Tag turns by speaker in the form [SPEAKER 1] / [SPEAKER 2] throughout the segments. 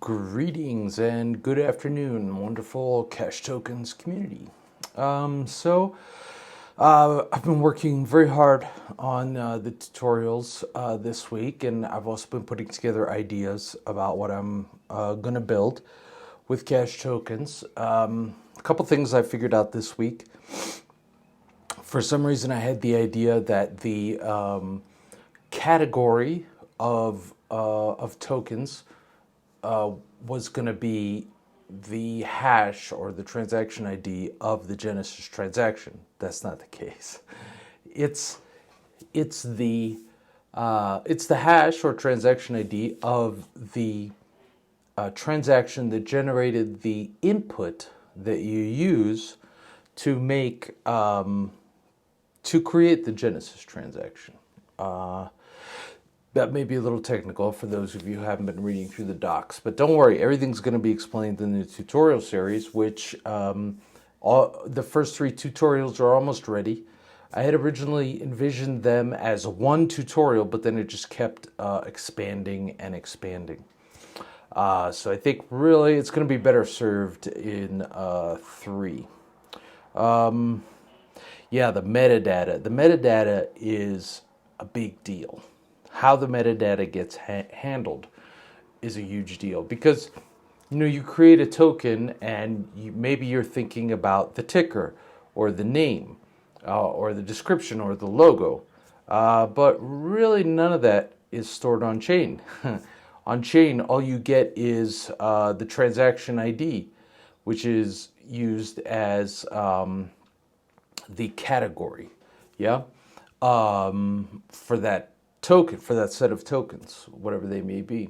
[SPEAKER 1] Greetings and good afternoon, wonderful Cash Tokens community. I've been working very hard on the tutorials this week, and I've also been putting together ideas about what I'm going to build with Cash Tokens. A couple things I figured out this week. For some reason, I had the idea that the category of tokens was going to be the hash or the transaction ID of the Genesis transaction. That's not the case. It's the hash or transaction ID of the transaction that generated the input that you use to make to create the Genesis transaction. That may be a little technical for those of you who haven't been reading through the docs, but don't worry, everything's going to be explained in the tutorial series, which the first 3 tutorials are almost ready. I had originally envisioned them as one tutorial, but then it just kept expanding and expanding. So I think really it's going to be better served in 3. Yeah, the metadata. The metadata is a big deal. How the metadata gets handled is a huge deal because you create a token and maybe you're thinking about the ticker or the name or the description or the logo, but really none of that is stored on chain. On chain, all you get is the transaction ID, which is used as the category, for that token, for that set of tokens, whatever they may be.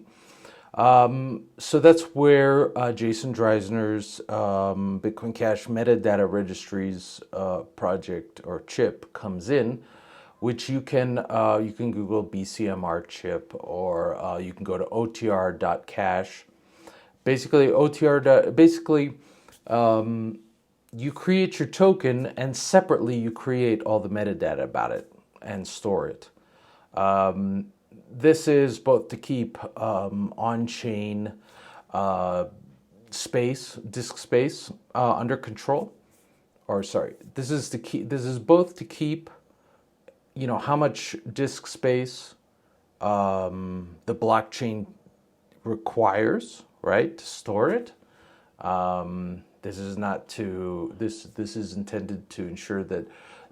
[SPEAKER 1] So that's where Jason Dreisner's Bitcoin Cash Metadata Registries project or chip comes in, which you can Google BCMR chip, or you can go to otr.cash. Basically, you create your token, and separately you create all the metadata about it and store it. This is both to keep on-chain disk space under control. This is both to keep, how much disk space the blockchain requires, right, to store it. This is intended to ensure that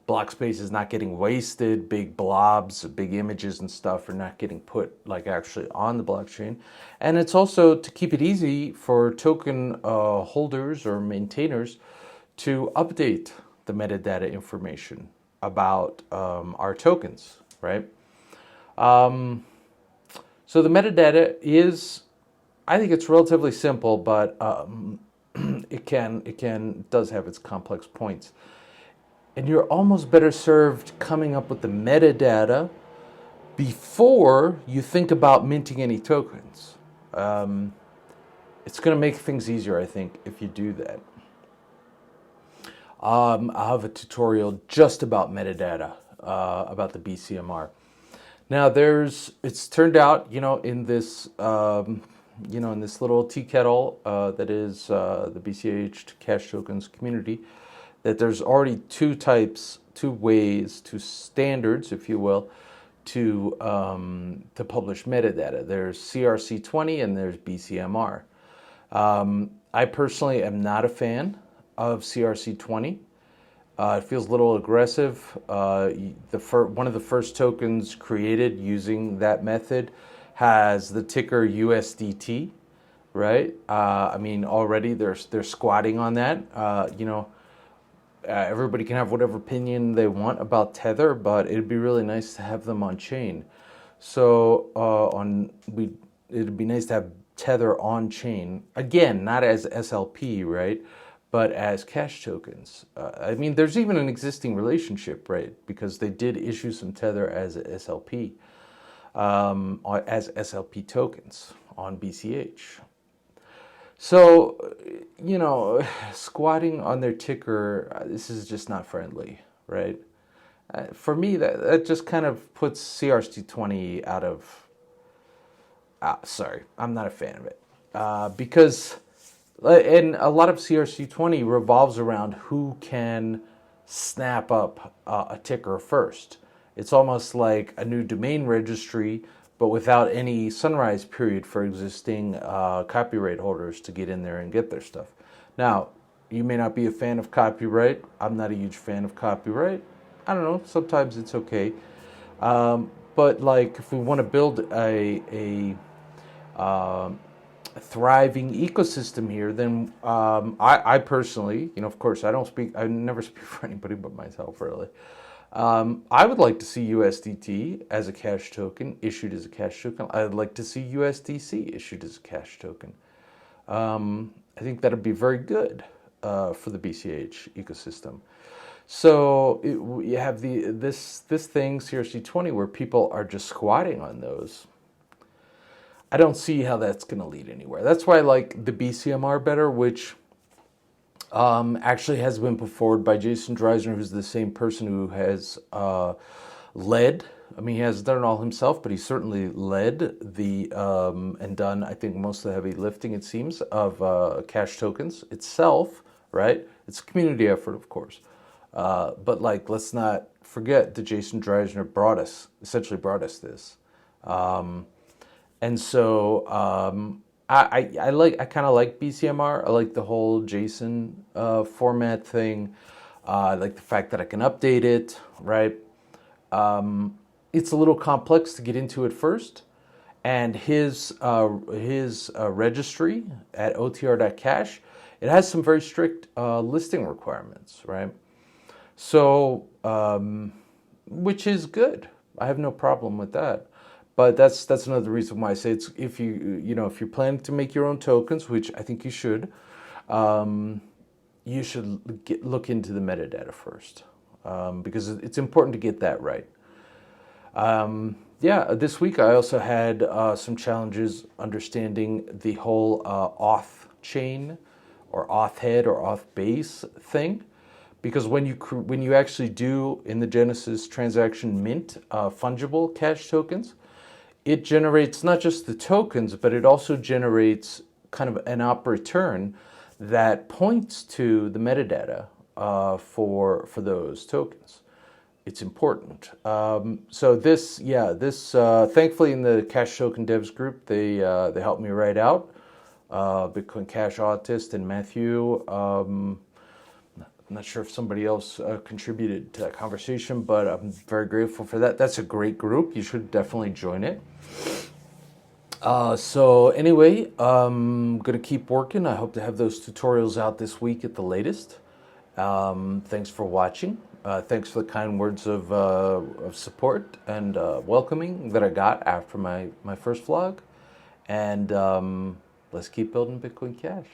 [SPEAKER 1] block space is not getting wasted, big blobs, big images and stuff are not getting put actually on the blockchain. And it's also to keep it easy for token holders or maintainers to update the metadata information about our tokens, right? So the metadata is, I think it's relatively simple, but it does have its complex points. And you're almost better served coming up with the metadata before you think about minting any tokens. It's going to make things easier, I think, if you do that. I'll have a tutorial just about metadata, about the BCMR. Now, it's turned out, in this, in this little tea kettle that is the BCH Cash Tokens community, that there's already 2 ways, 2 standards, if you will, to publish metadata. There's CRC20 and there's BCMR. I personally am not a fan of CRC20. It feels a little aggressive. One of the first tokens created using that method has the ticker USDT, right? Already they're squatting on that. Everybody can have whatever opinion they want about Tether, but it'd be really nice to have them on chain. So it'd be nice to have Tether on chain again, not as SLP, right, but as cash tokens. There's even an existing relationship, right, because they did issue some Tether as SLP, as SLP tokens on BCH. So, squatting on their ticker, this is just not friendly, right? For me, that just kind of puts CRC20 out of... sorry, I'm not a fan of it. because and a lot of CRC20 revolves around who can snap up a ticker first. It's almost like a new domain registry, but without any sunrise period for existing copyright holders to get in there and get their stuff. Now, you may not be a fan of copyright. I'm not a huge fan of copyright. I don't know. Sometimes it's okay. But like, if we want to build a thriving ecosystem here, then I personally, of course, I never speak for anybody but myself, really. I would like to see USDT as a cash token, issued as a cash token. I'd like to see USDC issued as a cash token. I think that'd be very good for the BCH ecosystem. So you have this thing, CRC20, where people are just squatting on those. I don't see how that's going to lead anywhere. That's why I like the BCMR better, which actually has been put forward by Jason Dreisner, who's the same person who has led. I mean, he hasn't done it all himself, but he certainly led the and done, I think, most of the heavy lifting, it seems, of cash tokens itself, right? It's a community effort, of course. But like, let's not forget that Jason Dreisner essentially brought us this. And so I kind of like BCMR. I like the whole JSON format thing. I like the fact that I can update it, right? It's a little complex to get into at first, and his registry at otr.cash, it has some very strict listing requirements, right? So, which is good. I have no problem with that. But that's another reason why I say it's if you're planning to make your own tokens, which I think you should look into the metadata first, because it's important to get that right. This week I also had some challenges understanding the whole auth chain or auth head or auth base thing, because when you actually do in the Genesis transaction mint fungible cash tokens, it generates not just the tokens, but it also generates kind of an op return that points to the metadata for those tokens. It's important. So this thankfully in the Cash Token Devs group, they helped me write out. Bitcoin Cash Autist and Matthew. I'm not sure if somebody else contributed to that conversation, but I'm very grateful for that. That's a great group. You should definitely join it. So anyway, I'm going to keep working. I hope to have those tutorials out this week at the latest. Thanks for watching. Thanks for the kind words of support and welcoming that I got after my first vlog. And let's keep building Bitcoin Cash.